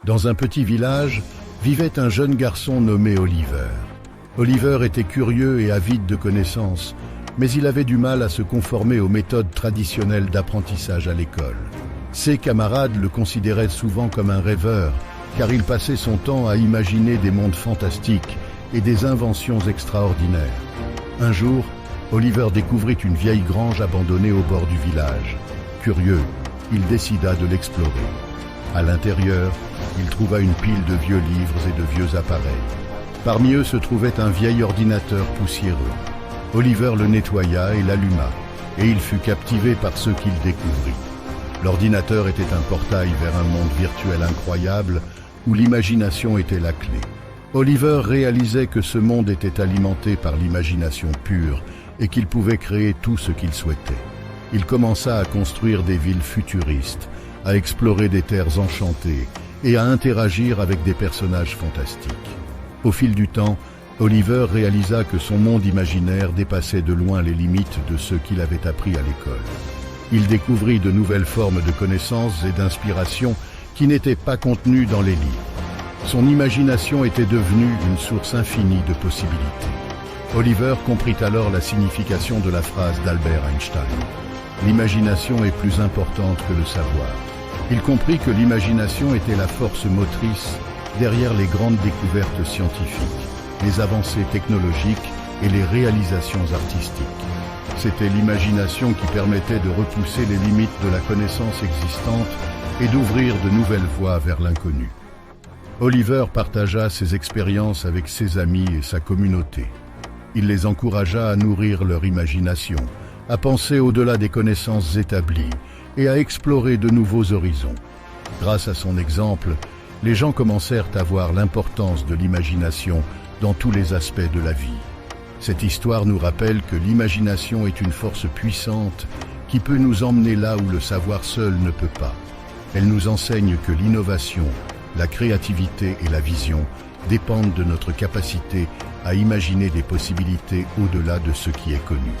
Dans un petit village, vivait un jeune garçon nommé Oliver. Oliver était curieux et avide de connaissances, mais il avait du mal à se conformer aux méthodes traditionnelles d'apprentissage à l'école. Ses camarades le considéraient souvent comme un rêveur, car il passait son temps à imaginer des mondes fantastiques et des inventions extraordinaires. Un jour, Oliver découvrit une vieille grange abandonnée au bord du village. Curieux, il décida de l'explorer. À l'intérieur, il trouva une pile de vieux livres et de vieux appareils. Parmi eux se trouvait un vieil ordinateur poussiéreux. Oliver le nettoya et l'alluma, et il fut captivé par ce qu'il découvrit. L'ordinateur était un portail vers un monde virtuel incroyable où l'imagination était la clé. Oliver réalisait que ce monde était alimenté par l'imagination pure et qu'il pouvait créer tout ce qu'il souhaitait. Il commença à construire des villes futuristes, à explorer des terres enchantées et à interagir avec des personnages fantastiques. Au fil du temps, Oliver réalisa que son monde imaginaire dépassait de loin les limites de ce qu'il avait appris à l'école. Il découvrit de nouvelles formes de connaissances et d'inspiration qui n'étaient pas contenues dans les livres. Son imagination était devenue une source infinie de possibilités. Oliver comprit alors la signification de la phrase d'Albert Einstein. L'imagination est plus importante que le savoir. Il comprit que l'imagination était la force motrice derrière les grandes découvertes scientifiques, les avancées technologiques et les réalisations artistiques. C'était l'imagination qui permettait de repousser les limites de la connaissance existante et d'ouvrir de nouvelles voies vers l'inconnu. Oliver partagea ses expériences avec ses amis et sa communauté. Il les encouragea à nourrir leur imagination, à penser au-delà des connaissances établies et à explorer de nouveaux horizons. Grâce à son exemple, les gens commencèrent à voir l'importance de l'imagination dans tous les aspects de la vie. Cette histoire nous rappelle que l'imagination est une force puissante qui peut nous emmener là où le savoir seul ne peut pas. Elle nous enseigne que l'innovation, la créativité et la vision dépendent de notre capacité à imaginer des possibilités au-delà de ce qui est connu.